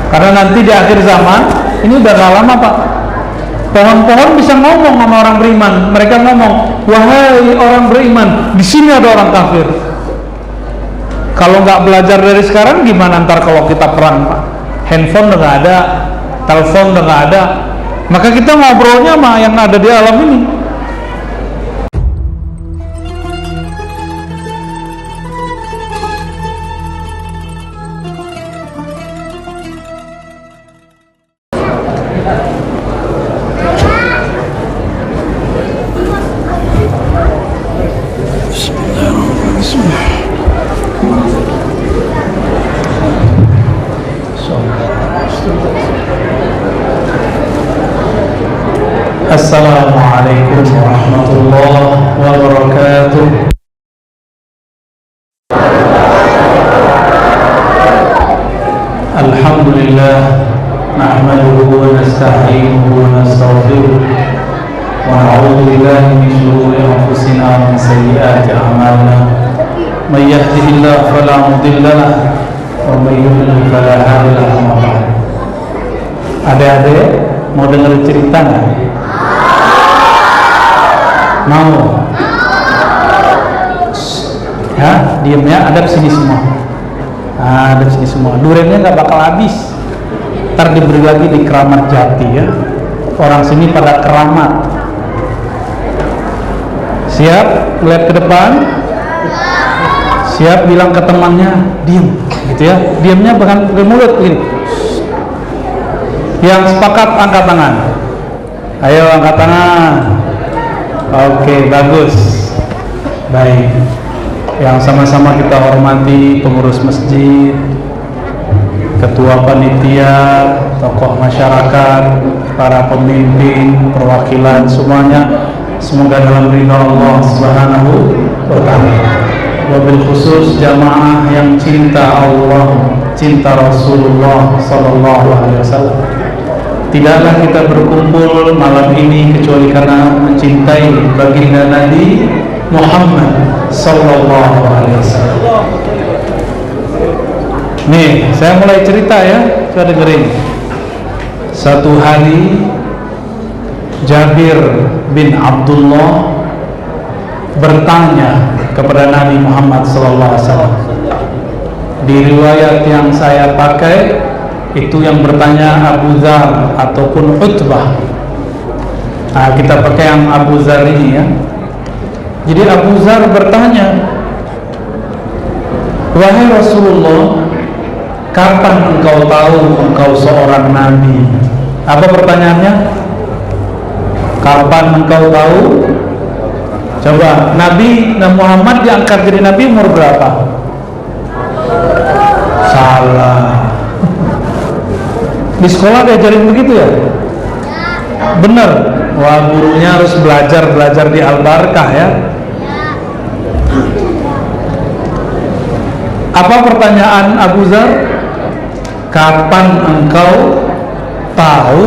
Karena nanti di akhir zaman ini udah gak lama Pak, pohon-pohon bisa ngomong sama orang beriman. Mereka ngomong, wahai orang beriman, di sini ada orang kafir. Kalau nggak belajar dari sekarang gimana ntar kalau kita perang Pak? Handphone udah nggak ada, telepon udah nggak ada, maka kita ngobrolnya sama yang ada di alam ini. Assalamualaikum warahmatullahi wabarakatuh. Alhamdulillah, nahmaduhu wa nasta'inuhu wa nastaghfiruh wa na'udzu billahi min shururi anfusina wa min sayyiati a'malina. May yahdihillahu fala mudilla lahu wa may yudlil fala hadiya lahu. Adik-adik mau dengar cerita nggak? Mau? Ya, diem ya, adab sini semua. Adab sini semua. Duriannya nggak bakal habis. Ntar diberi lagi di Keramat Jati ya. Orang sini pada keramat. Siap? Lihat ke depan. Siap bilang ke temannya, diem, gitu ya. Diemnya bukan ke mulut gini. Yang sepakat angkat tangan. Ayo angkat tangan. Oke, bagus. Baik. Yang sama-sama kita hormati pengurus masjid, ketua panitia, tokoh masyarakat, para pemimpin, perwakilan semuanya, semoga dalam ridha Allah Subhanahu wa taala. Wabil khusus jamaah yang cinta Allah, cinta Rasulullah sallallahu alaihi wasallam. Tidaklah kita berkumpul malam ini kecuali karena mencintai baginda Nabi Muhammad sallallahu alaihi wasallam. Nih, saya mulai cerita ya, coba dengerin. Satu hari Jabir bin Abdullah bertanya kepada Nabi Muhammad sallallahu alaihi wasallam. Di riwayat yang saya pakai itu yang bertanya Abu Dzar ataupun Utbah. Nah, kita pakai yang Abu Dzar ini ya. Jadi Abu Dzar bertanya, wahai Rasulullah, kapan engkau tahu engkau seorang nabi? Apa pertanyaannya? Kapan engkau tahu? Coba, Nabi Muhammad diangkat jadi nabi umur berapa? Salah. Di sekolah diajarin begitu ya? Bener. Wah, gurunya harus belajar di Al-Barkah ya. Apa pertanyaan Abu Dzar? Kapan engkau tahu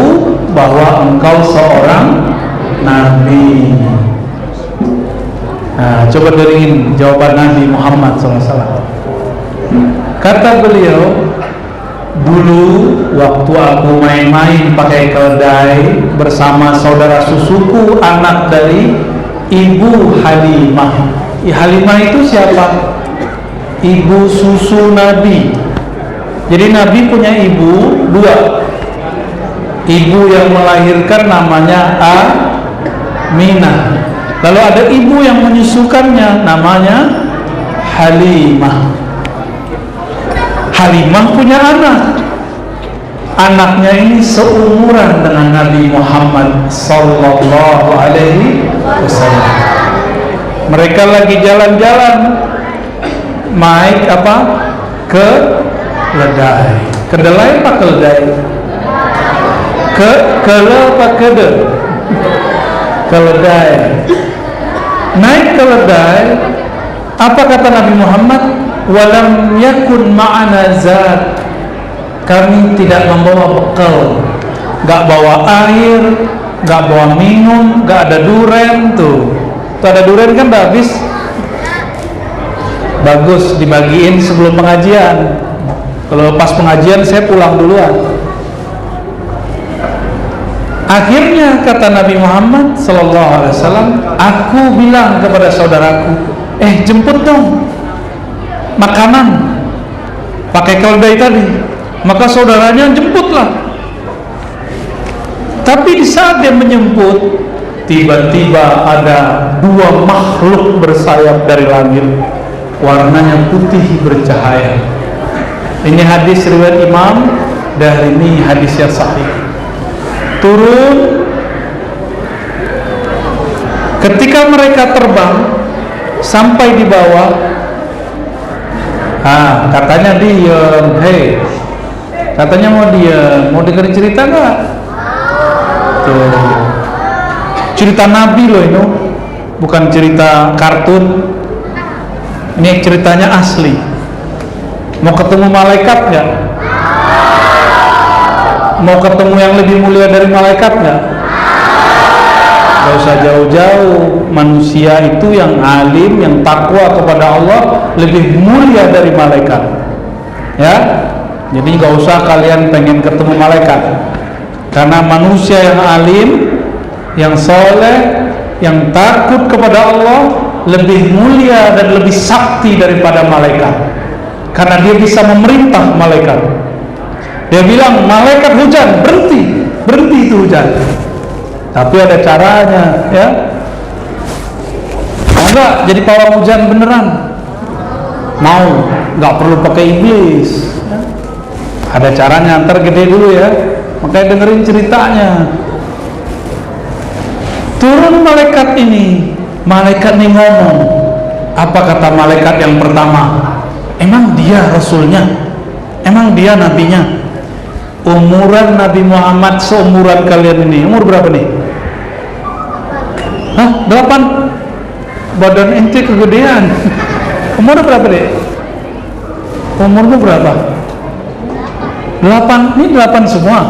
bahwa engkau seorang nabi? Nah, coba dengerin jawaban Nabi Muhammad SAW. Kata beliau, dulu waktu aku main-main pakai keledai bersama saudara susuku, anak dari Ibu Halimah. Halimah itu siapa? Ibu susu Nabi. Jadi Nabi punya ibu dua. Ibu yang melahirkan namanya Aminah. Lalu ada ibu yang menyusukannya namanya Halimah. Halimah punya anak. Anaknya ini seumuran dengan Nabi Muhammad sallallahu alaihi wasallam. Mereka lagi jalan-jalan, naik apa? Keledai. Kedelai apa keledai? Kele apa kede? Keledai. Naik keledai. Apa kata Nabi Muhammad? Walam yakun ma'ana zat. Kami tidak membawa bekal, gak bawa air, gak bawa minum, gak ada duren tuh. Tuh ada duren kan udah habis. Bagus dibagiin sebelum pengajian. Kalau pas pengajian saya pulang duluan. Akhirnya kata Nabi Muhammad sallallahu alaihi wasallam, aku bilang kepada saudaraku, jemput dong makanan pakai keledai tadi. Maka saudaranya jemputlah. Tapi di saat dia menjemput, tiba-tiba ada dua makhluk bersayap dari langit, warnanya putih bercahaya. Ini hadis riwayat Imam, dan ini hadis yang sahih. Turun, ketika mereka terbang sampai di bawah, katanya diem, katanya mau diem, mau dengerin cerita nggak? Tuh, cerita Nabi loh ini, bukan cerita kartun. Ini ceritanya asli. Mau ketemu malaikat nggak? Mau ketemu yang lebih mulia dari malaikat nggak? Gak usah jauh-jauh. Manusia itu yang alim, yang takwa kepada Allah lebih mulia dari malaikat. Ya, jadi gak usah kalian pengen ketemu malaikat, karena manusia yang alim, yang soleh, yang takut kepada Allah lebih mulia dan lebih sakti daripada malaikat, karena dia bisa memerintah malaikat. Dia bilang, malaikat hujan, berhenti itu hujan. Tapi ada caranya, ya. Mau nggak jadi pawang hujan beneran? Mau, nggak perlu pakai iblis. Ada caranya, ntar gede dulu ya. Makanya dengerin ceritanya. Turun malaikat ini ngomong. Apa kata malaikat yang pertama? Emang dia rasulnya? Emang dia nabinya? Umuran Nabi Muhammad seumuran kalian ini. Umur berapa nih? 8. Badan ente kegedean. Umur berapa deh? Umurmu berapa? 8. Ini 8 semua.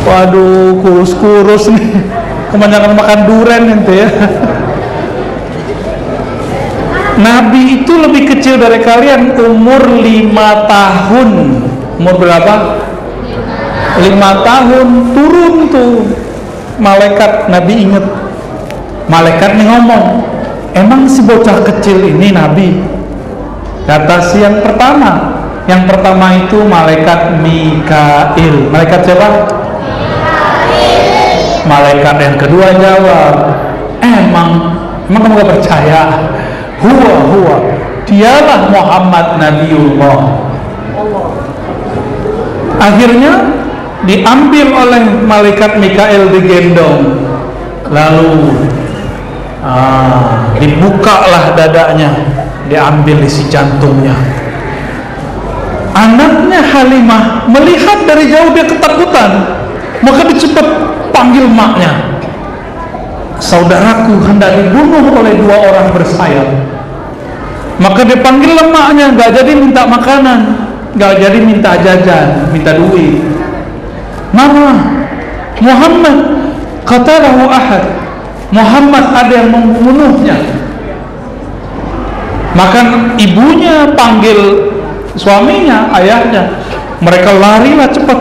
Waduh, kurus-kurus nih. Kebanyakan makan durian ente ya. Nabi itu lebih kecil dari kalian, umur 5 tahun. Umur berapa? 5 tahun. Turun tuh malaikat. Nabi inget, malaikat nih ngomong, emang si bocah kecil ini nabi? Kata si yang pertama itu malaikat Mikail. Malaikat siapa? Malaikat yang kedua jawab, emang kamu gak percaya? Huwa dialah Muhammad Nabiullah. Akhirnya diambil oleh malaikat Mikail, digendong, lalu dibukalah dadanya, diambil isi jantungnya. Anaknya Halimah melihat dari jauh, dia ketakutan, maka dia cepat panggil maknya. Saudaraku hendak dibunuh oleh 2 orang bersayap. Maka dia panggil lemaknya, gak jadi minta makanan, gak jadi minta jajan, minta duit. Mama, Muhammad qatalahu ahad, Muhammad ada yang membunuhnya. Maka ibunya panggil suaminya, ayahnya. Mereka larilah cepat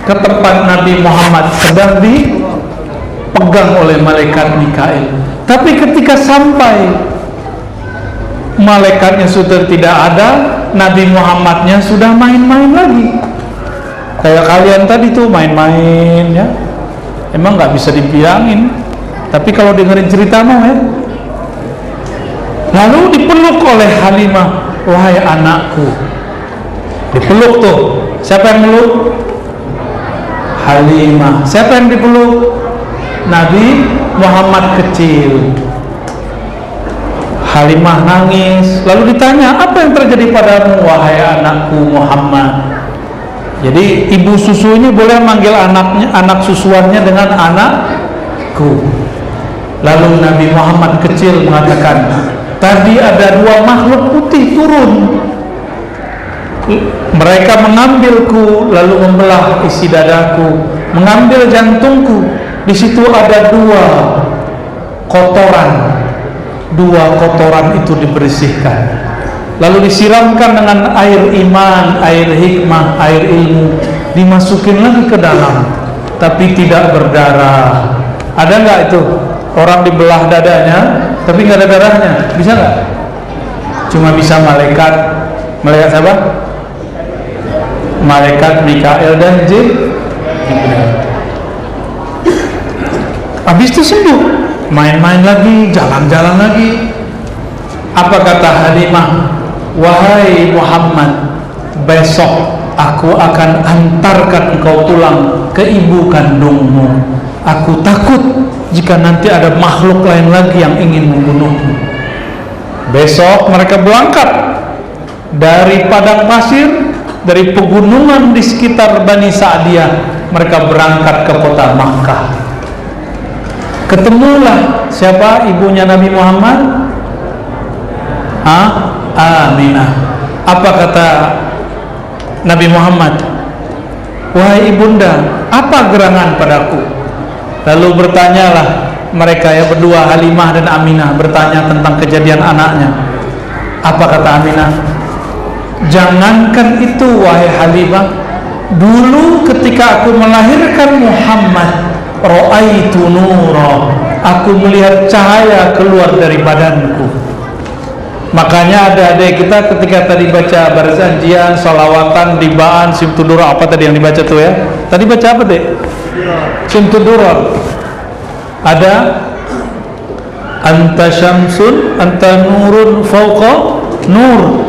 ke tempat Nabi Muhammad sedang dipegang oleh malaikat Mikail. Tapi ketika sampai, malaikatnya sudah tidak ada, Nabi Muhammadnya sudah main-main lagi. Kayak kalian tadi tuh main-main ya. Emang nggak bisa dibilangin. Tapi kalau dengerin cerita mau ya. Lalu dipeluk oleh Halimah, wahai anakku. Dipeluk tuh. Siapa yang meluk? Halimah. Siapa yang dipeluk? Nabi Muhammad kecil. Halimah nangis. Lalu ditanya, apa yang terjadi padamu wahai anakku Muhammad? Jadi ibu susu ini boleh manggil anaknya, anak susuannya dengan anakku. Lalu Nabi Muhammad kecil mengatakan, tadi ada 2 makhluk putih turun. Mereka mengambilku, lalu membelah isi dadaku, mengambil jantungku. Di situ ada 2 kotoran. 2 kotoran itu dibersihkan. lalu disiramkan dengan air iman, air hikmah, air ilmu, dimasukin lagi ke dalam, tapi tidak berdarah. Ada nggak itu orang dibelah dadanya tapi nggak ada darahnya? Bisa nggak? Cuma bisa malaikat siapa? Malaikat Mikael dan Jibril. Habis itu sembuh, main-main lagi, jalan-jalan lagi. Apa kata Halimah? Wahai Muhammad, besok aku akan antarkan engkau pulang ke ibu kandungmu. Aku takut jika nanti ada makhluk lain lagi yang ingin membunuhmu. Besok mereka berangkat dari padang pasir, dari pegunungan di sekitar Bani Sa'diyah. Mereka berangkat ke kota Makkah. Ketemulah siapa ibunya Nabi Muhammad? Aminah. Apa kata Nabi Muhammad? Wahai ibunda, apa gerangan padaku? Lalu bertanyalah mereka ya berdua, Halimah dan Aminah, bertanya tentang kejadian anaknya. Apa kata Aminah? Jangankan itu wahai Halimah, dulu ketika aku melahirkan Muhammad, ra'aitu nura, aku melihat cahaya keluar dari badanku. Makanya adik-adik kita ketika tadi baca barzanjian, salawatan, dibaan, simtudura, apa tadi yang dibaca tuh ya? Tadi baca apa dek? Simtudura. Ada anta syamsun, anta nurun fauqa nur.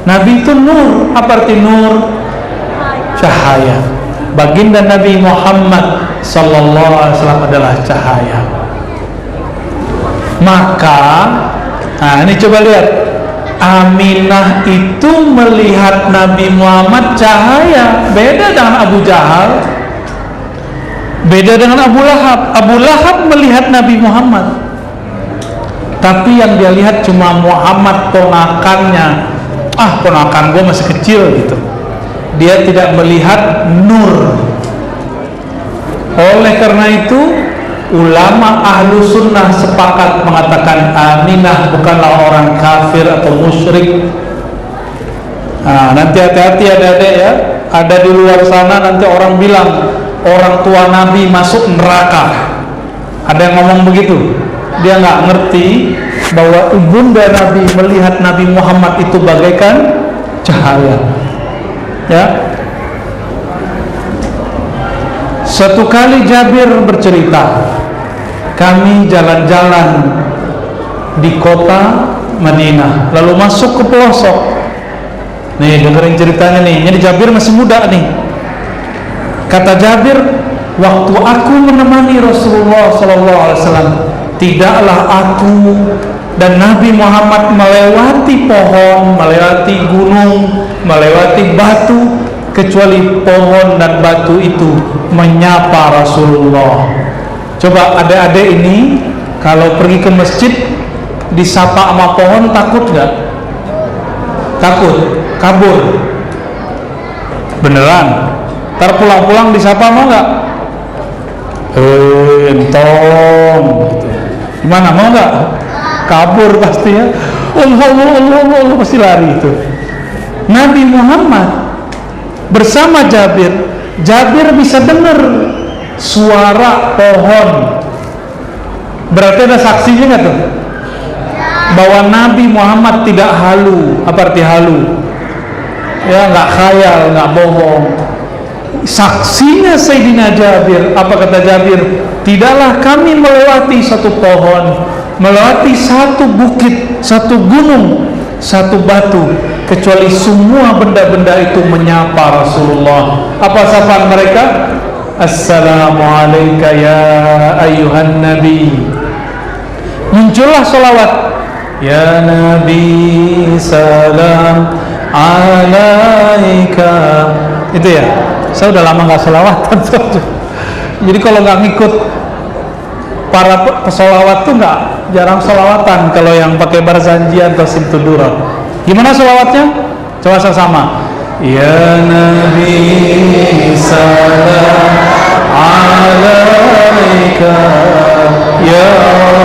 Nabi itu nur. Apa arti nur? Cahaya. Baginda Nabi Muhammad sallallahu alaihi wasallam adalah cahaya. Maka ini coba lihat, Aminah itu melihat Nabi Muhammad cahaya. Beda dengan Abu Jahal, beda dengan Abu Lahab. Abu Lahab melihat Nabi Muhammad, tapi yang dia lihat cuma Muhammad ponakannya. Ponakan gue masih kecil gitu. Dia tidak melihat nur. Oleh karena itu ulama ahlu sunnah sepakat mengatakan Aminah bukanlah orang kafir atau musyrik. Nanti hati-hati adik-adik ya, ada di luar sana nanti orang bilang orang tua Nabi masuk neraka. Ada yang ngomong begitu. Dia nggak ngerti bahwa ibunda Nabi melihat Nabi Muhammad itu bagaikan cahaya. Ya. Suatu kali Jabir bercerita, kami jalan-jalan di kota Madinah, lalu masuk ke pelosok. Nih dengerin ceritanya nih. Ini Jabir masih muda nih. Kata Jabir, waktu aku menemani Rasulullah SAW, tidaklah aku dan Nabi Muhammad melewati pohon, melewati gunung, melewati batu, kecuali pohon dan batu itu menyapa Rasulullah. Coba adik-adik ini kalau pergi ke masjid disapa sama pohon, takut nggak? Takut, kabur. Beneran? Ntar pulang-pulang disapa mau nggak? Entong. Gimana, mau nggak? Kabur pasti ya. Allah pasti lari itu. Nabi Muhammad bersama Jabir bisa dengar suara pohon. Berarti ada saksinya nggak tuh? Bahwa Nabi Muhammad tidak halu. Apa arti halu? Ya nggak khayal, nggak bohong. Saksinya Sayyidina Jabir. Apa kata Jabir? Tidaklah kami melewati satu pohon, melewati satu bukit, satu gunung, satu batu, kecuali semua benda-benda itu menyapa Rasulullah. Apa sapaan mereka? Assalamualaikum ya ayyuhan nabi. Muncullah salawat, ya Nabi salam alaika. Itu ya. Saya udah lama nggak selawatan. Jadi kalau nggak ngikut para pesolawat tuh nggak, jarang selawatan kalau yang pakai barzanjian atau simtudura. Gimana selawatnya? Coba sama-sama. Ya Nabi salam alaika, ya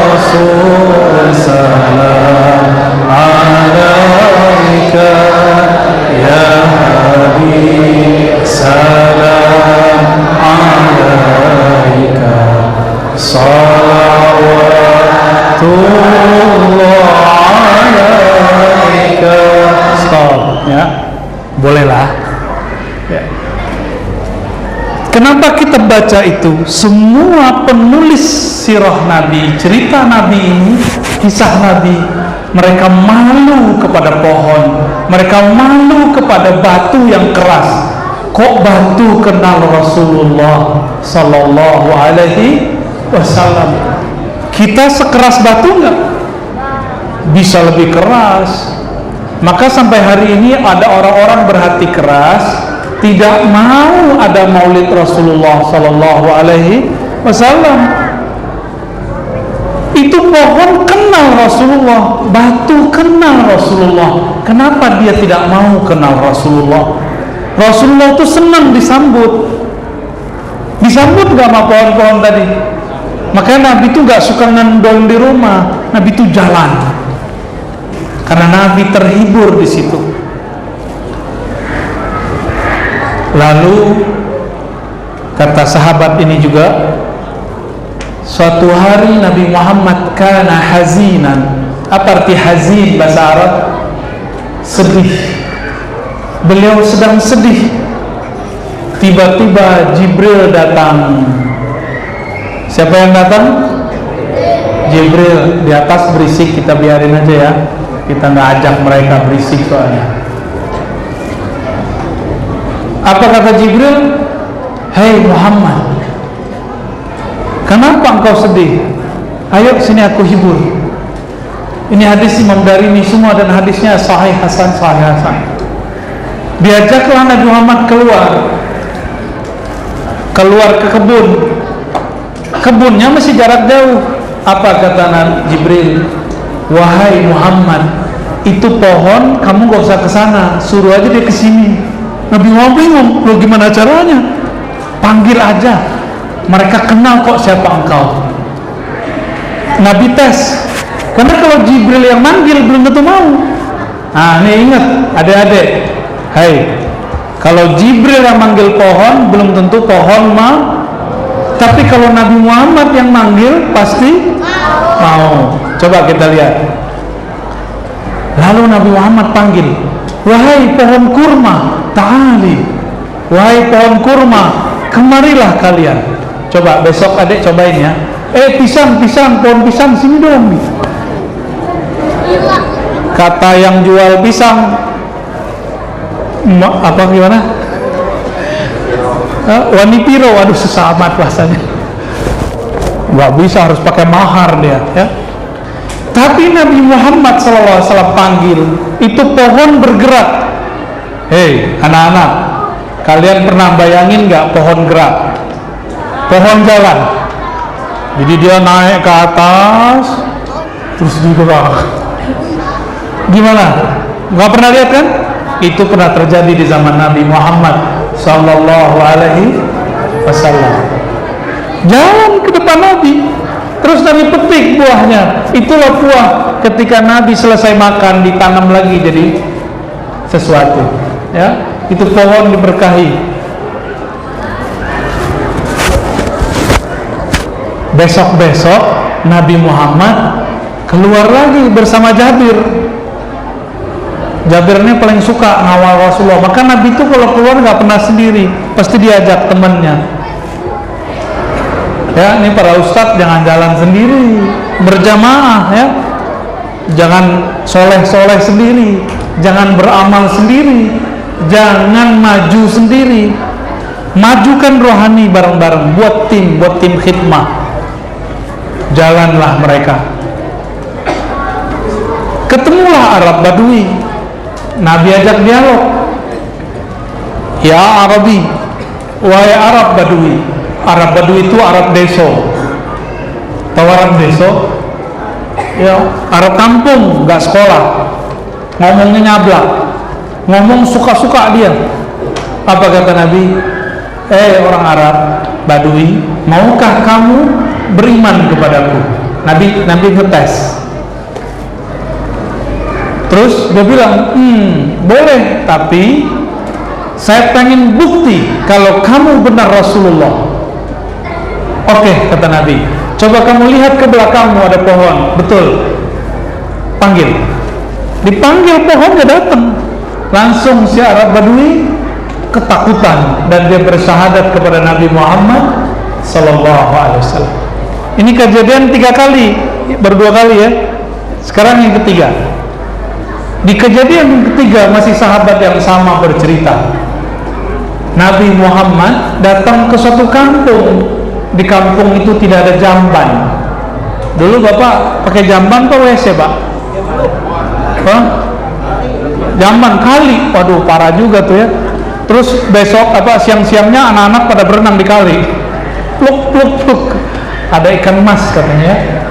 Rasul salam alaika. Ya. Kenapa kita baca itu? Semua penulis sirah Nabi, cerita Nabi ini, kisah Nabi, mereka malu kepada pohon, mereka malu kepada batu yang keras. Kok batu kenal Rasulullah Sallallahu Alaihi Wasallam? Kita sekeras batu nggak? Bisa lebih keras. Maka sampai hari ini ada orang-orang berhati keras, tidak mau ada maulid Rasulullah Sallallahu Alaihi Wasallam. Itu pohon kenal Rasulullah, batu kenal Rasulullah. Kenapa dia tidak mau kenal Rasulullah? Rasulullah itu senang disambut. Disambut gak sama pohon-pohon tadi? Makanya Nabi itu gak suka ngendong di rumah. Nabi itu jalan, karena Nabi terhibur di situ. Lalu kata sahabat ini juga, suatu hari Nabi Muhammad kana hazinan. Apa arti hazin bahasa Arab? Sedih. Beliau sedang sedih. Tiba-tiba Jibril datang. Siapa yang datang? Jibril. Di atas berisik, kita biarin aja ya, kita nggak ajak mereka berisik soalnya. Apa kata Jibril? Hei Muhammad, kenapa engkau sedih? Ayo sini aku hibur. Ini hadis Imam Darimi semua, dan hadisnya sahih hasan, sahih hasan. Diajaklah Nabi Muhammad keluar ke kebun. Kebunnya masih jarak jauh. Apa kata Jibril? Wahai Muhammad, itu pohon kamu gak usah ke sana, suruh aja dia ke sini. Nabi Muhammad bingung, lo gimana caranya? Panggil aja, mereka kenal kok siapa engkau. Nabi tes, karena kalau Jibril yang manggil belum tentu mau. Nah ini ingat adik-adik, hai, kalau Jibril yang manggil pohon belum tentu pohon mau. Tapi kalau Nabi Muhammad yang manggil pasti mau. Coba kita lihat. Lalu Nabi Muhammad panggil, wahai pohon kurma, ta'ali. Wahai pohon kurma, kemarilah kalian. Coba besok adik cobain ya. Pisang, pohon pisang, sini dong. Kata yang jual pisang, apa gimana? Wanipiro, waduh susah amat bahasanya. Nggak bisa, harus pakai mahar dia ya. Tapi Nabi Muhammad SAW panggil, itu pohon bergerak. Hei anak-anak, kalian pernah bayangin nggak pohon gerak? Pohon jalan. Jadi dia naik ke atas, terus digerak. Gimana? Nggak pernah lihat kan? Itu pernah terjadi di zaman Nabi Muhammad Sallallahu Alaihi Wasallam. Jalan ke depan Nabi, terus Nabi petik buahnya. Itulah buah ketika Nabi selesai makan, ditanam lagi jadi sesuatu. Ya, itu pohon diberkahi. Besok-besok Nabi Muhammad keluar lagi bersama Jabir. Jabir ini paling suka ngawal Rasulullah. Maka Nabi itu kalau keluar nggak pernah sendiri, pasti diajak temannya. Ya, ini para ustadz jangan jalan sendiri, berjamaah ya. Jangan soleh-soleh sendiri, jangan beramal sendiri, jangan maju sendiri. Majukan rohani bareng-bareng, buat tim khidmah. Jalanlah mereka. Ketemulah Arab Badui. Nabi ajak dialog. Ya Arabi, wahai Arab Badui. Arab Badui itu Arab deso. Tahu Arab deso? Ya, Arab kampung, nggak sekolah. Ngomongnya nyablak, ngomong suka-suka dia. Apa kata Nabi? Orang Arab Badui, maukah kamu beriman kepadaku? Nabi ngetes. Terus dia bilang, boleh, tapi saya pengen bukti kalau kamu benar Rasulullah. Oke, kata Nabi, coba kamu lihat ke belakangmu ada pohon. Betul. Panggil. Dipanggil pohonnya datang. Langsung si Arab Badui ketakutan dan dia bersyahadat kepada Nabi Muhammad sallallahu alaihi wasallam. Ini kejadian 3 kali, baru 2 kali ya. Sekarang yang ketiga. Di kejadian yang ketiga masih sahabat yang sama bercerita. Nabi Muhammad datang ke suatu kampung. Di kampung itu tidak ada jamban. Dulu Bapak pakai jamban atau WC, Pak? Hah? Jamban kali. Waduh, parah juga tuh ya. Terus besok siang-siangnya anak-anak pada berenang di kali. Pluk pluk pluk. Ada ikan mas katanya.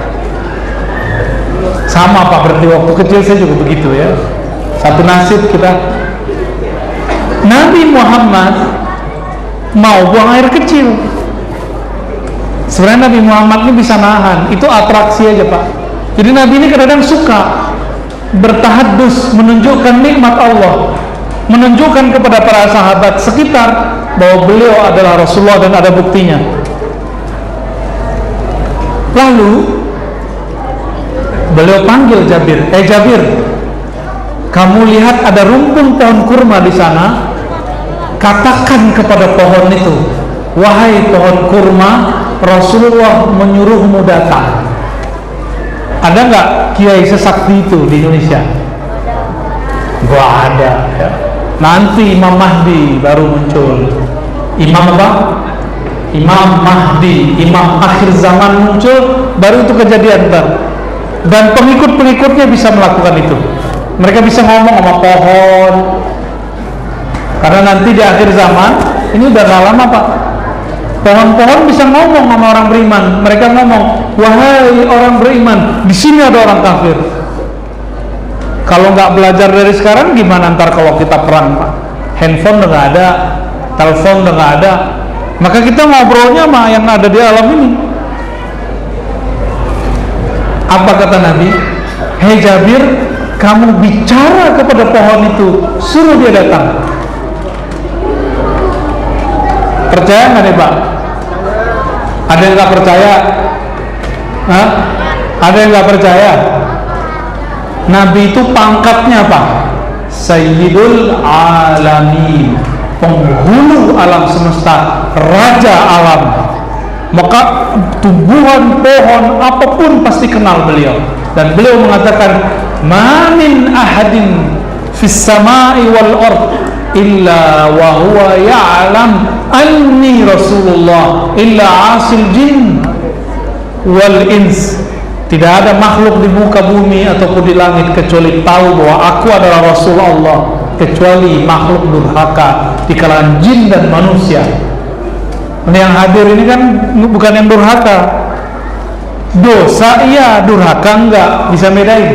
Sama Pak, berarti waktu kecil saya juga begitu ya. Satu nasib kita. Nabi Muhammad mau buang air kecil. Sebenarnya Nabi Muhammad ini bisa nahan, itu atraksi aja Pak. Jadi Nabi ini kadang-kadang suka bertahaddus, menunjukkan nikmat Allah, menunjukkan kepada para sahabat sekitar bahwa beliau adalah Rasulullah dan ada buktinya. Lalu beliau panggil Jabir, Jabir, kamu lihat ada rumpun pohon kurma di sana. Katakan kepada pohon itu, wahai pohon kurma, Rasulullah menyuruhmu datang. Ada nggak kiai sesakti itu di Indonesia? Gak ada ya. Nanti Imam Mahdi baru muncul. Imam apa? Imam Mahdi, imam akhir zaman muncul, baru itu kejadian dan pengikut-pengikutnya bisa melakukan itu. Mereka bisa ngomong sama pohon, karena nanti di akhir zaman ini udah gak lama Pak, pohon-pohon bisa ngomong sama orang beriman. Mereka ngomong, wahai orang beriman, di sini ada orang kafir. Kalau nggak belajar dari sekarang gimana ntar kalau kita perang Pak? Handphone udah nggak ada, telepon udah nggak ada, maka kita ngobrolnya sama yang ada di alam ini. Apa kata Nabi? Hei Jabir, kamu bicara kepada pohon itu, suruh dia datang. Percaya nggak nih Pak? Ada yang nggak percaya? Hah? Ada yang nggak percaya? Nabi itu pangkatnya apa? Sayyidul Alamin, penghulu alam semesta, raja alam. Maka tumbuhan, pohon, apapun pasti kenal beliau. Dan beliau mengatakan, ma min ahadin fis samai wal ard illa wa huwa ya'lam anni Rasulullah illa asil jin wal ins. Tidak ada makhluk di muka bumi ataupun di langit kecuali tahu bahwa aku adalah Rasulullah, kecuali makhluk durhaka di kalangan jin dan manusia. Yang hadir ini kan bukan yang durhaka. Dosa iya, durhaka enggak. Bisa bedain.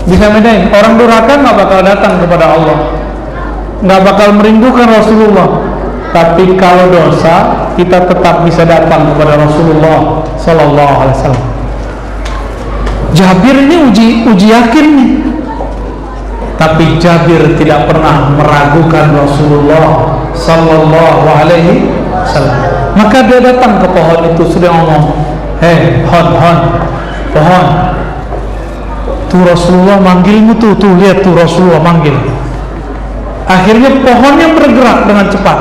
Bisa bedain. Orang durhaka enggak bakal datang kepada Allah, enggak bakal merindukan Rasulullah. Tapi kalau dosa, kita tetap bisa datang kepada Rasulullah sallallahu alaihi wasallam. Jabir ini uji yakin nih. Tapi Jabir tidak pernah meragukan Rasulullah sallallahu alaihi wasallam. Maka dia datang ke pohon itu, sudah ngomong, hei pohon, tuh Rasulullah manggilmu tuh lihat tuh Rasulullah manggil. Akhirnya pohonnya bergerak dengan cepat,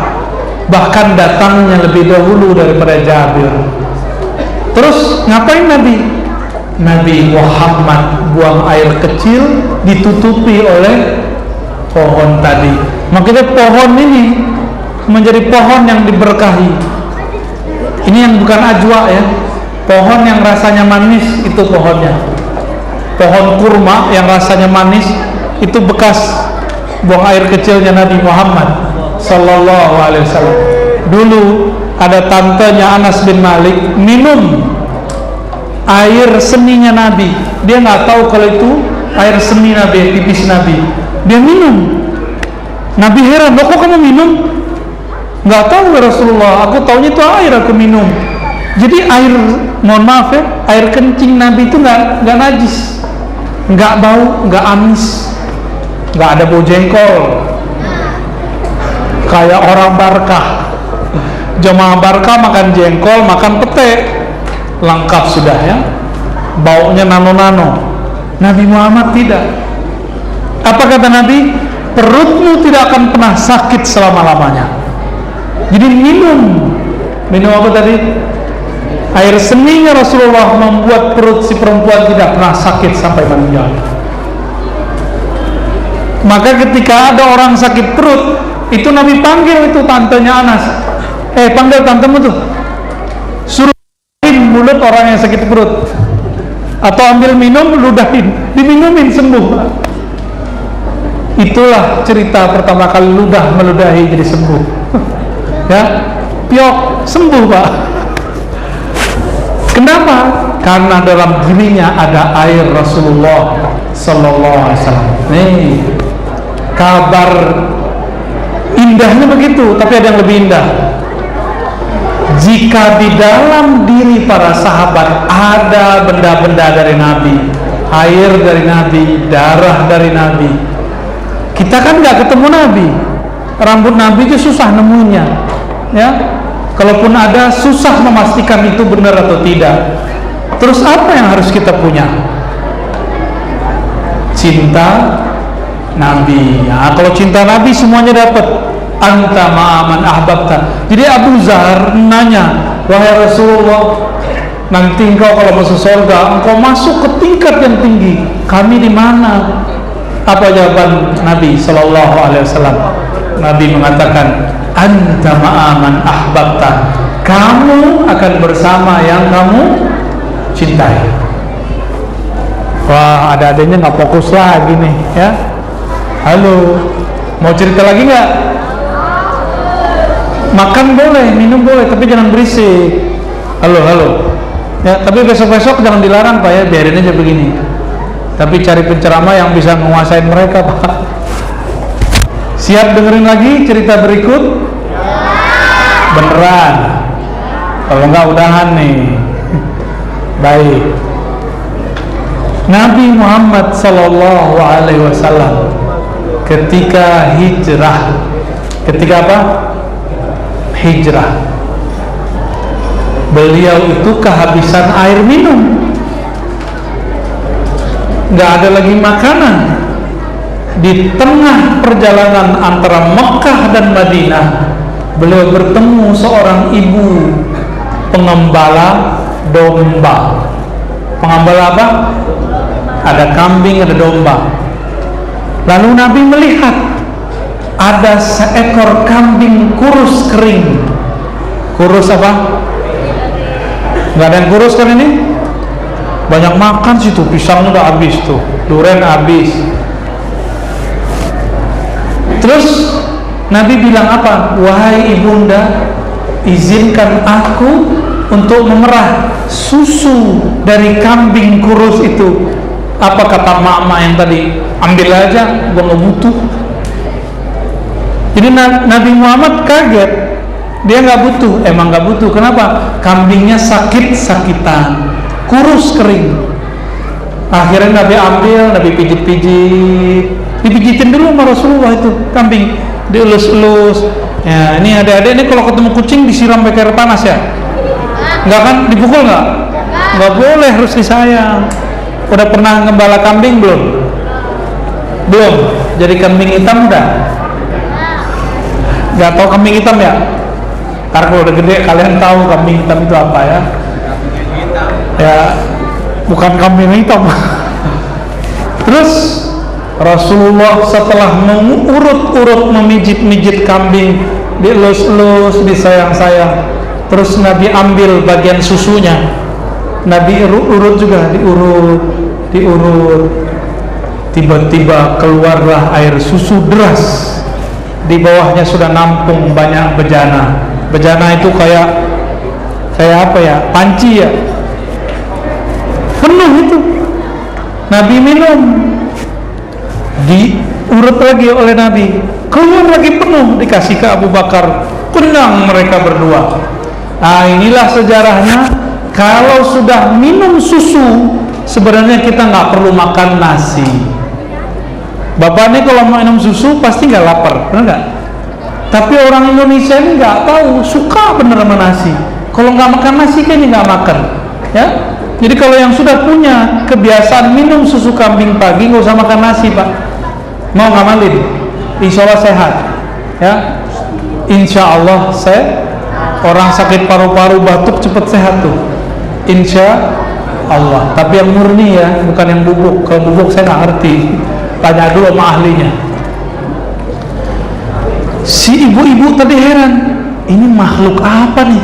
bahkan datangnya lebih dahulu daripada Jabir. Terus ngapain Nabi? Nabi Muhammad buang air kecil ditutupi oleh pohon tadi. Makanya pohon ini menjadi pohon yang diberkahi. Ini yang bukan ajwa ya, pohon yang rasanya manis itu pohonnya. Pohon kurma yang rasanya manis itu bekas buang air kecilnya Nabi Muhammad sallallahu alaihi wasallam. Dulu ada tantenya Anas bin Malik minum air seninya Nabi. Dia nggak tahu kalau itu air seni Nabi, pipis Nabi. Dia minum. Nabi heran, loh kok kamu minum? Nggak tahu ya Rasulullah, aku taunya itu air aku minum. Jadi air, mohon maaf ya, air kencing Nabi itu nggak najis, nggak bau, nggak amis, nggak ada bau jengkol. Kayak orang Barkah, jemaah Barkah makan jengkol, makan pete, lengkap sudah ya, baunya nano-nano. Nabi Muhammad tidak. Apa kata Nabi? perutmu tidak akan pernah sakit selama-lamanya. Jadi minum apa tadi? Air seninya Rasulullah membuat perut si perempuan tidak pernah sakit sampai meninggal. Maka ketika ada orang sakit perut, itu Nabi panggil itu tantenya Anas, panggil tantemu tuh, suruh mulut orang yang sakit perut, atau ambil minum, ludahin, diminumin, sembuh. Itulah cerita pertama kali ludah meludahi jadi sembuh. Ya, piok sembuh, Pak. Kenapa? Karena dalam dirinya ada air Rasulullah Sallallahu Alaihi Wasallam. Nih, kabar indahnya begitu, tapi ada yang lebih indah. Jika di dalam diri para sahabat ada benda-benda dari Nabi, air dari Nabi, darah dari Nabi, kita kan nggak ketemu Nabi, rambut Nabi itu susah nemunya, ya. Kalaupun ada, susah memastikan itu benar atau tidak. Terus apa yang harus kita punya? Cinta Nabi. Nah, kalau cinta Nabi semuanya dapat. Anta ma'aman ahbabta. Jadi Abu Zar nanya, wahai Rasulullah, nanti engkau kalau masuk surga, engkau masuk ke tingkat yang tinggi, kami di mana? Apa jawaban Nabi Sallallahu Alaihi Wasallam? Nabi mengatakan, anta ma'aman ahbabta. Kamu akan bersama yang kamu cintai. Wah, ada-adanya nggak fokus lagi nih, ya. Halo, mau cerita lagi nggak? Makan boleh, minum boleh, tapi jangan berisik. Halo. Ya, tapi besok-besok jangan dilarang, Pak, ya, biarin aja begini. Tapi cari penceramah yang bisa menguasai mereka, Pak. Siap dengerin lagi cerita berikut? Beneran? Kalau enggak udahan nih. Baik. Nabi Muhammad Sallallahu Alaihi Wasallam ketika hijrah, ketika apa? Hijrah, beliau itu kehabisan air minum, nggak ada lagi makanan. Di tengah perjalanan antara Mekah dan Madinah, beliau bertemu seorang ibu pengembala domba. Pengembala apa? Ada kambing, ada domba. Lalu Nabi melihat ada seekor kambing kurus kering. Kurus apa? Nggak ada yang kurus kan ini? Banyak makan situ, pisang udah habis tuh, durian habis. Terus Nabi bilang apa? Wahai ibunda, izinkan aku untuk memerah susu dari kambing kurus itu. Apa kata mama yang tadi? Ambil aja, gua nggak butuh. Jadi Nabi Muhammad kaget, dia nggak butuh, emang nggak butuh. Kenapa? Kambingnya sakit-sakitan, kurus kering. Akhirnya Nabi ambil, Nabi pijit-pijit, dipijitin dulu sama Rasulullah itu kambing, dielus-elus. Ya, ini adik-adik ini kalau ketemu kucing disiram pakai air panas ya? Nggak kan? Dipukul nggak? Nggak boleh, harus disayang. Udah pernah ngembala kambing belum? Belum. Jadi kambing hitam udah? Nggak tahu kambing hitam ya? Ntar kalau udah gede kalian tahu kambing hitam itu apa ya? Ya, bukan kambing hitam. Terus Rasulullah setelah mengurut-urut memijit-mijit kambing, dielus-elus, disayang-sayang, terus Nabi ambil bagian susunya, Nabi urut juga, diurut. Tiba-tiba keluarlah air susu deras. Di bawahnya sudah nampung banyak bejana. Bejana itu kayak apa ya? Panci ya. Penuh itu. Nabi minum. Diurut lagi oleh Nabi. Keluar lagi penuh, dikasih ke Abu Bakar. Kenyang mereka berdua. Nah, inilah sejarahnya. Kalau sudah minum susu, sebenarnya kita nggak perlu makan nasi. Bapak ini kalau mau minum susu pasti nggak lapar, benar nggak? Tapi orang Indonesia ini nggak tahu, suka bener sama nasi. Kalau nggak makan nasi kayaknya nggak makan, ya. Jadi kalau yang sudah punya kebiasaan minum susu kambing pagi, nggak usah makan nasi, Pak. Mau ngamalin? insya Allah sehat. Ya, insya Allah orang sakit paru-paru batuk cepat sehat tuh, insya Allah. Tapi yang murni ya, bukan yang bubuk. Kalau bubuk saya nggak ngerti, tanya dulu sama ahlinya. Si ibu-ibu tadi heran, ini makhluk apa nih?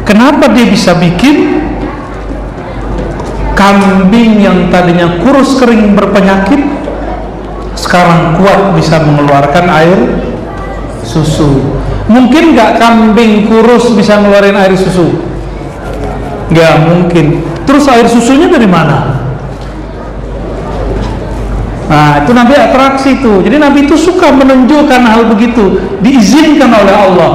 Kenapa dia bisa bikin kambing yang tadinya kurus kering berpenyakit sekarang kuat bisa mengeluarkan air susu? Mungkin nggak kambing kurus bisa ngeluarin air susu? Nggak mungkin. Terus air susunya dari mana? Nah, itu Nabi atraksi tuh. Jadi Nabi itu suka menunjukkan hal begitu, diizinkan oleh Allah.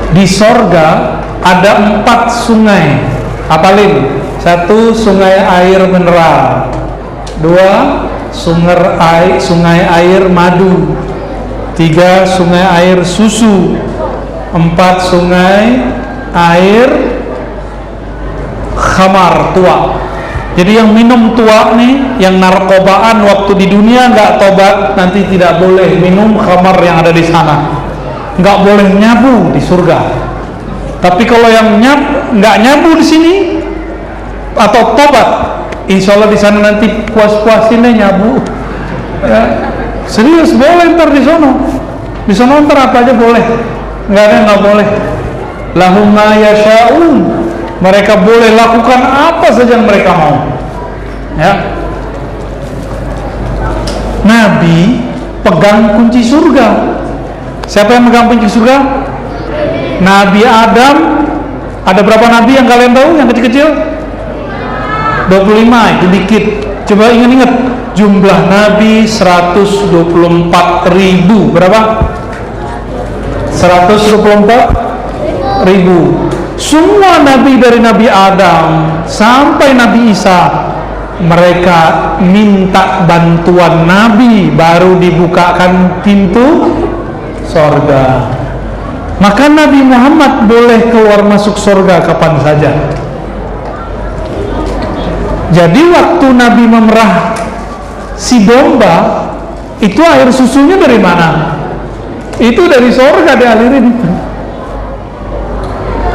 Di sorga ada 4 sungai. Apalin? 1 sungai air mineral, 2 sungai air madu, 3 sungai air susu, 4 sungai air khamar tua. Jadi yang minum tua nih, yang narkobaan waktu di dunia nggak tobat, nanti tidak boleh minum khamar yang ada di sana, nggak boleh nyabu di surga. Tapi kalau yang nggak nyabu di sini atau tobat, insya Allah di sana nanti puas-puasin deh nyabu. Ya, serius boleh ntar di sono. Di sono ntar apa aja boleh, nggak ada yang nggak boleh. Lahum ma yasha'un, mereka boleh lakukan apa saja yang mereka mau. Ya, Nabi pegang kunci surga. Siapa yang megang kunci surga? Nabi Adam. Ada berapa nabi yang kalian tahu yang kecil-kecil? 25, itu dikit. Coba ingat-ingat, jumlah nabi 124.000. Berapa? 124.000. Semua nabi dari Nabi Adam sampai Nabi Isa, mereka minta bantuan Nabi baru dibukakan pintu sorga. Maka Nabi Muhammad boleh keluar masuk sorga kapan saja. Jadi waktu Nabi memerah si domba, itu air susunya dari mana? Itu dari sorga dialirin.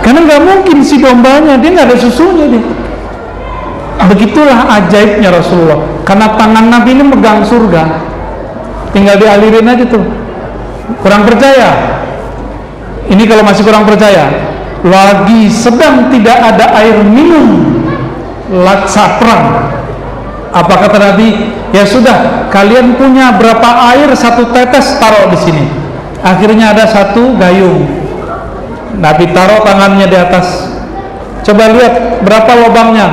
Karena nggak mungkin si dombanya, dia nggak ada susunya dia. Begitulah ajaibnya Rasulullah. Karena tangan Nabi ini megang surga, tinggal dialirin aja tuh. Kurang percaya? Ini kalau masih kurang percaya, lagi sedang tidak ada air minum, laksa perang. Apa kata Nabi? Ya sudah, kalian punya berapa air, 1 tetes taruh di sini. Akhirnya ada 1 gayung. Nabi taruh tangannya di atas. Coba lihat berapa lubangnya?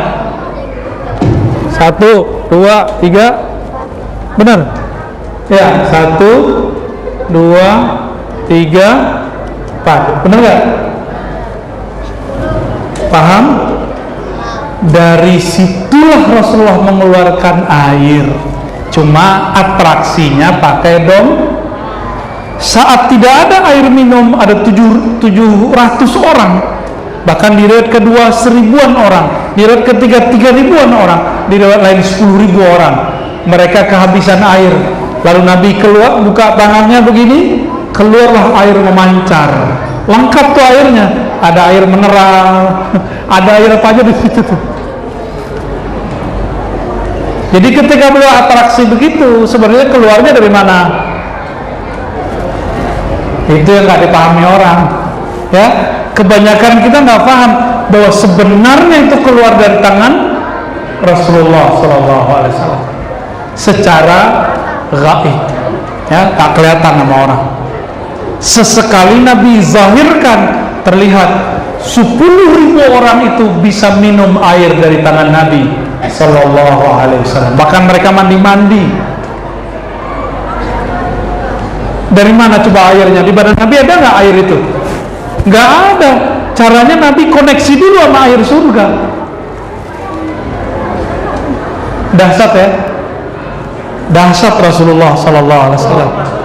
1, 2, 3. Benar? Ya, 1, 2, 3, 4. Benar nggak? Paham? Dari situlah Rasulullah mengeluarkan air. Cuma atraksinya pakai dom. Saat tidak ada air minum, ada 700 orang, bahkan di riwayat kedua 1000-an orang, di riwayat ketiga 3000-an orang, di riwayat lain 10.000 orang. Mereka kehabisan air. Lalu Nabi keluar, buka tangannya begini, keluarlah air memancar. Lengkap tuh airnya, ada air mineral, ada air apa aja di situ tuh. Jadi ketika beliau atraksi begitu, sebenarnya keluarnya dari mana? Itu yang nggak dipahami orang, ya. Kebanyakan kita nggak paham bahwa sebenarnya itu keluar dari tangan Rasulullah SAW secara gaib, ya, tak kelihatan sama orang. Sesekali Nabi zahirkan, terlihat 10.000 orang itu bisa minum air dari tangan Nabi SAW. Bahkan mereka mandi-mandi. Dari mana coba airnya? Di badan Nabi ada nggak air itu? Nggak ada. Caranya Nabi koneksi dulu sama air surga. Dahsyat ya, dahsyat Rasulullah SAW,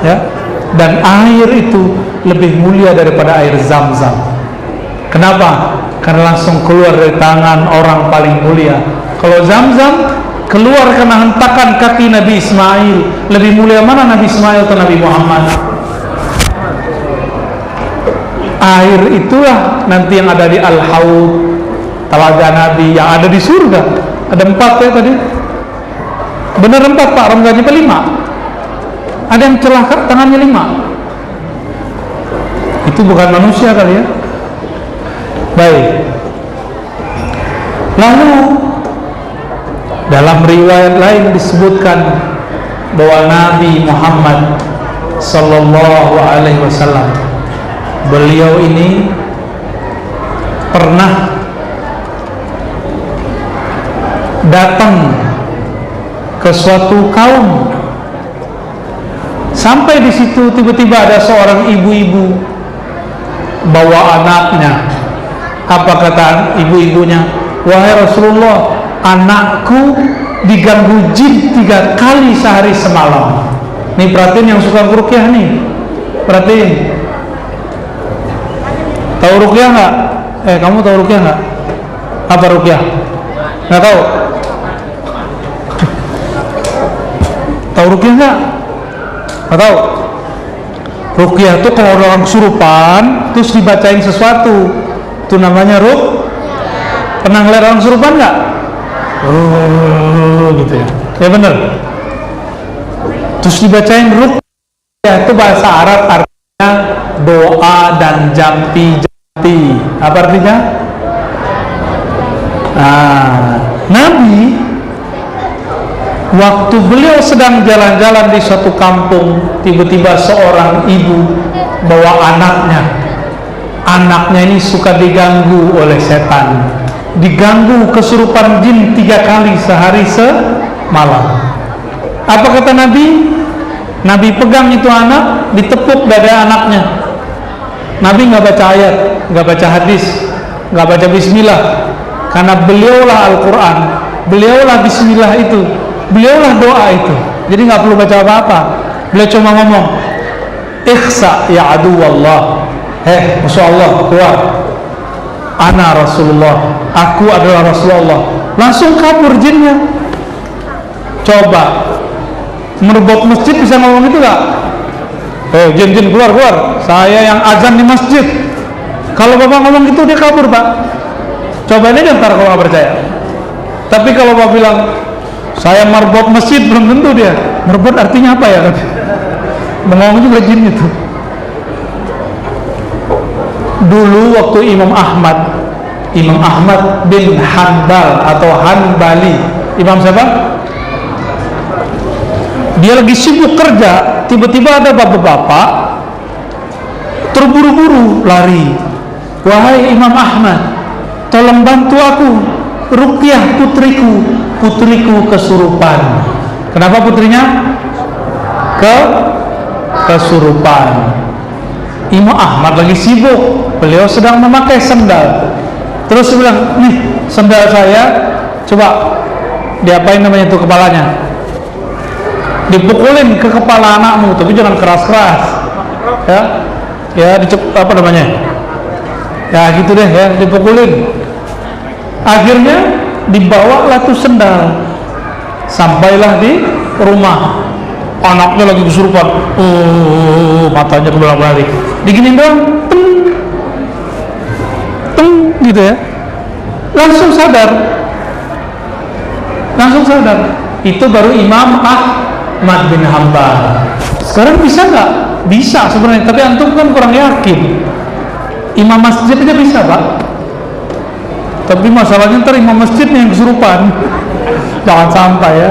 ya. Dan air itu lebih mulia daripada air Zam-Zam. Kenapa? Karena langsung keluar dari tangan orang paling mulia. Kalau Zam-Zam keluar karena hentakan kaki Nabi Ismail. Lebih mulia mana Nabi Ismail atau Nabi Muhammad? Air itulah nanti yang ada di Al-Haud, telaga Nabi yang ada di surga. Ada 4 ya tadi. Benar 4 Pak, rongganya 5. Ada yang celaka tangannya 5. Itu bukan manusia kali ya. Baik. Lalu dalam riwayat lain disebutkan bahwa Nabi Muhammad sallallahu alaihi wasallam, beliau ini pernah datang ke suatu kaum. Sampai di situ tiba-tiba ada seorang ibu-ibu bawa anaknya. Apa kata ibu-ibunya? Wahai Rasulullah, anakku diganggu jin 3 kali sehari semalam. Nih perhatiin yang suka ruqyah nih, perhatiin. Tahu ruqyah nggak? Kamu tahu ruqyah nggak? Apa ruqyah? Nggak tahu? Tahu ruqyah nggak? Nggak tahu? Ruqyah itu kalau orang kesurupan terus dibacain sesuatu, itu namanya Pernah ngeliat orang kesurupan nggak? Oh gitu ya. Ya bener. Terus dibacain ruqyah, itu bahasa Arab artinya doa dan jampi-jampi. Apa artinya? Nabi waktu beliau sedang jalan-jalan di suatu kampung, tiba-tiba seorang ibu bawa anaknya ini suka diganggu oleh setan, diganggu kesurupan jin 3 kali sehari semalam. Apa kata Nabi? Nabi pegang itu anak, ditepuk dada anaknya. Nabi nggak baca ayat, nggak baca hadis, nggak baca bismillah, karena beliaulah Al-Quran, beliaulah bismillah itu, beliaulah doa itu. Jadi nggak perlu baca apa-apa. Beliau cuma ngomong, ikhsa ya aduwallah, Masya Allah, keluar, ana Rasulullah, aku adalah Rasulullah. Langsung kabur jinnya. Coba merebut masjid bisa ngomong itu gak? Jin keluar, saya yang azan di masjid. Kalau bapak ngomong gitu dia kabur Pak. Coba ini ntar kalau gak percaya. Tapi kalau bapak bilang saya merebut masjid, belum tentu dia. Merebut artinya apa ya? Ngomong juga jin itu. Dulu waktu Imam Ahmad bin Hanbal atau Hanbali, Imam siapa? Dia lagi sibuk kerja, tiba-tiba ada bapak-bapak terburu-buru lari. Wahai Imam Ahmad, tolong bantu aku ruqyah putriku kesurupan. Kenapa putrinya kesurupan? Imam Ahmad lagi sibuk, beliau sedang memakai sendal. Terus dia bilang, nih sendal saya, coba diapain namanya itu kepalanya? Dipukulin ke kepala anakmu, tapi jangan keras-keras. Ya apa namanya? Ya gitu deh ya, dipukulin. Akhirnya dibawalah tuh sendal, sampailah di rumah. Anaknya lagi kesurupan, matanya kebolak-balik, diginin doang, teng gitu ya, langsung sadar. Itu baru Imam Ahmad bin Hanbal. Sekarang bisa nggak? Bisa sebenarnya, tapi antum kan kurang yakin. Imam masjid aja bisa Pak, tapi masalahnya ntar imam masjidnya yang kesurupan. Jangan sampai ya.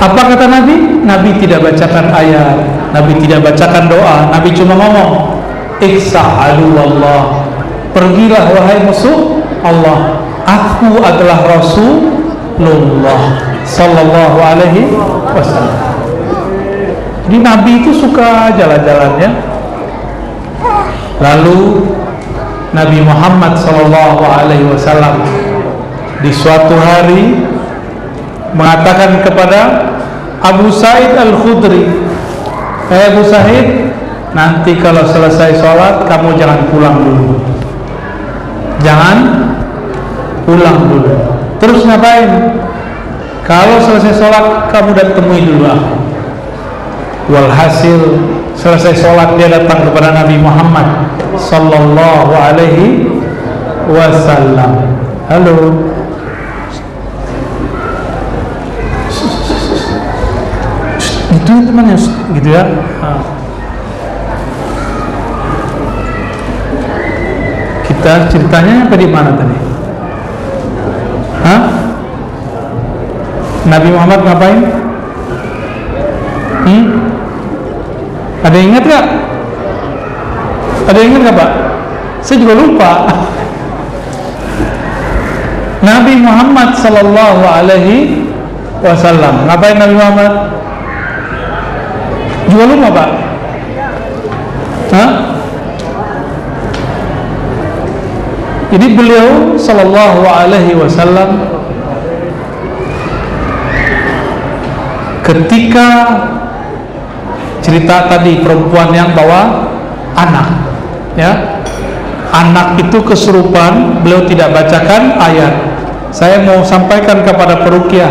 Apa kata Nabi? Nabi tidak bacakan ayat, Nabi tidak bacakan doa, Nabi cuma ngomong, ikhsa'alu wallah, pergilah wahai musuh Allah, aku adalah Rasulullah sallallahu alaihi wasallam. Jadi Nabi itu suka jalan-jalannya. Lalu Nabi Muhammad sallallahu alaihi wasallam di suatu hari mengatakan kepada Abu Sa'id Al-Khudri, Abu Sa'id, nanti kalau selesai sholat kamu jangan pulang dulu, jangan pulang dulu. Terus ngapain? Kalau selesai sholat kamu datang temui dulu aku. Walhasil selesai sholat dia datang kepada Nabi Muhammad sallallahu alaihi wasallam. Halo. Itu temannya gitu ya. Kita ceritanya apa di mana tadi? Hah? Nabi Muhammad ngapain? Ada yang ingat gak? Ada yang ingat gak Pak? Saya juga lupa. Nabi Muhammad sallallahu alaihi wasallam ngapain Nabi Muhammad? Juga lupa Pak? Hah? Jadi beliau sallallahu alaihi wasallam ketika cerita tadi perempuan yang bawa anak, ya, anak itu kesurupan, beliau tidak bacakan ayat. Saya mau sampaikan kepada peruqyah,